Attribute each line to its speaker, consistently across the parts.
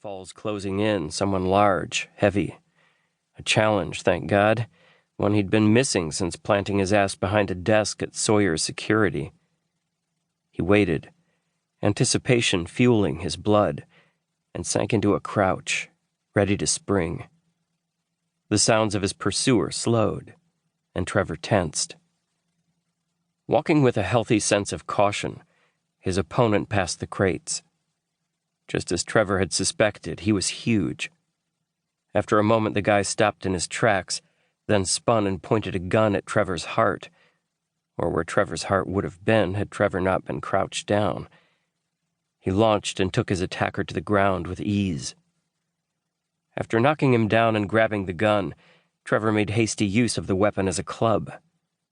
Speaker 1: Footfalls closing in, someone large, heavy. A challenge, thank God, one he'd been missing since planting his ass behind a desk at Sawyer's Security. He waited, anticipation fueling his blood, and sank into a crouch, ready to spring. The sounds of his pursuer slowed, and Trevor tensed. Walking with a healthy sense of caution, his opponent passed the crates. Just as Trevor had suspected, he was huge. After a moment, the guy stopped in his tracks, then spun and pointed a gun at Trevor's heart, or where Trevor's heart would have been had Trevor not been crouched down. He launched and took his attacker to the ground with ease. After knocking him down and grabbing the gun, Trevor made hasty use of the weapon as a club.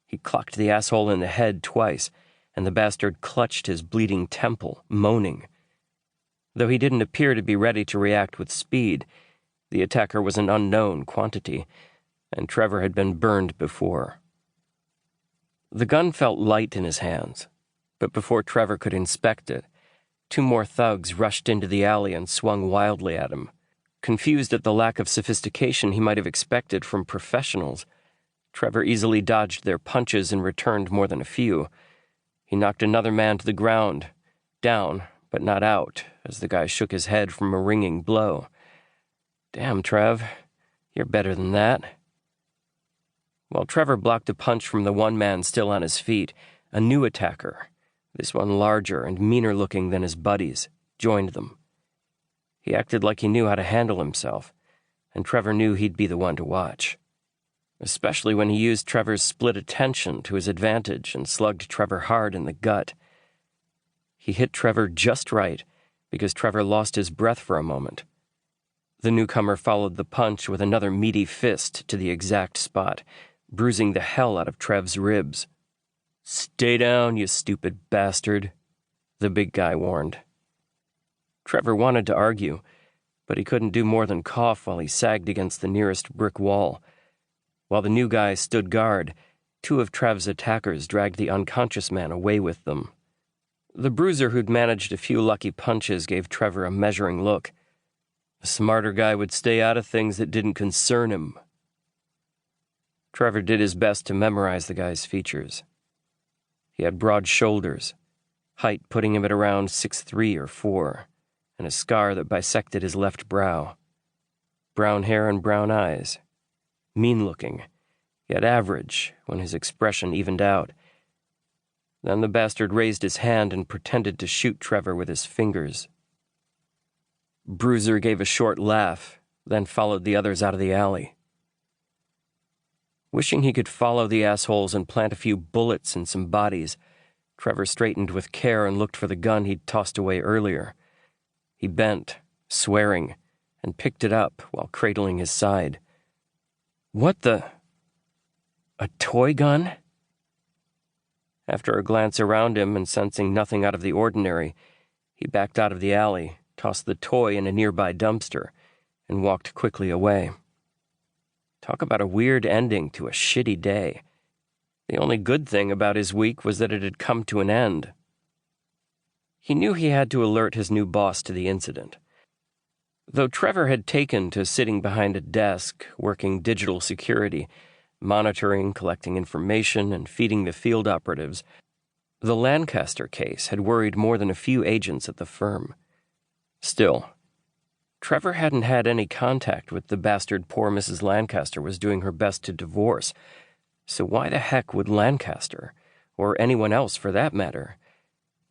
Speaker 1: He clocked the asshole in the head twice, and the bastard clutched his bleeding temple, moaning. Though he didn't appear to be ready to react with speed, the attacker was an unknown quantity, and Trevor had been burned before. The gun felt light in his hands, but before Trevor could inspect it, 2 more thugs rushed into the alley and swung wildly at him. Confused at the lack of sophistication he might have expected from professionals, Trevor easily dodged their punches and returned more than a few. He knocked another man to the ground, down, but not out, as the guy shook his head from a ringing blow. "Damn, Trev, you're better than that." While Trevor blocked a punch from the one man still on his feet, a new attacker, this one larger and meaner-looking than his buddies, joined them. He acted like he knew how to handle himself, and Trevor knew he'd be the one to watch. Especially when he used Trevor's split attention to his advantage and slugged Trevor hard in the gut. He hit Trevor just right, because Trevor lost his breath for a moment. The newcomer followed the punch with another meaty fist to the exact spot, bruising the hell out of Trev's ribs. "Stay down, you stupid bastard," the big guy warned. Trevor wanted to argue, but he couldn't do more than cough while he sagged against the nearest brick wall. While the new guy stood guard, 2 of Trev's attackers dragged the unconscious man away with them. The bruiser who'd managed a few lucky punches gave Trevor a measuring look. A smarter guy would stay out of things that didn't concern him. Trevor did his best to memorize the guy's features. He had broad shoulders, height putting him at around 6'3" or 4, and a scar that bisected his left brow. Brown hair and brown eyes. Mean-looking, yet average when his expression evened out. Then the bastard raised his hand and pretended to shoot Trevor with his fingers. Bruiser gave a short laugh, then followed the others out of the alley. Wishing he could follow the assholes and plant a few bullets in some bodies, Trevor straightened with care and looked for the gun he'd tossed away earlier. He bent, swearing, and picked it up while cradling his side. "What the? A toy gun?" After a glance around him and sensing nothing out of the ordinary, he backed out of the alley, tossed the toy in a nearby dumpster, and walked quickly away. Talk about a weird ending to a shitty day. The only good thing about his week was that it had come to an end. He knew he had to alert his new boss to the incident. Though Trevor had taken to sitting behind a desk, working digital security, monitoring, collecting information, and feeding the field operatives, the Lancaster case had worried more than a few agents at the firm. Still, Trevor hadn't had any contact with the bastard poor Mrs. Lancaster was doing her best to divorce, so why the heck would Lancaster, or anyone else for that matter,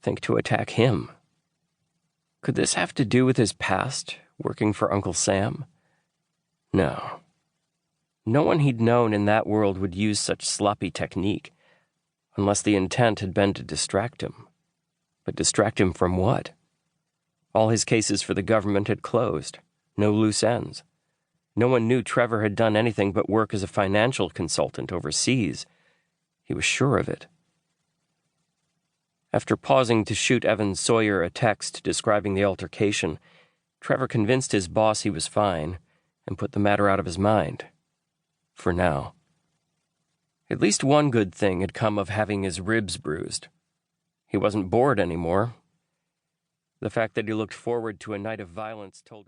Speaker 1: think to attack him? Could this have to do with his past, working for Uncle Sam? No. No one he'd known in that world would use such sloppy technique, unless the intent had been to distract him. But distract him from what? All his cases for the government had closed, no loose ends. No one knew Trevor had done anything but work as a financial consultant overseas. He was sure of it. After pausing to shoot Evan Sawyer a text describing the altercation, Trevor convinced his boss he was fine and put the matter out of his mind. For now. At least one good thing had come of having his ribs bruised. He wasn't bored anymore. The fact that he looked forward to a night of violence told him...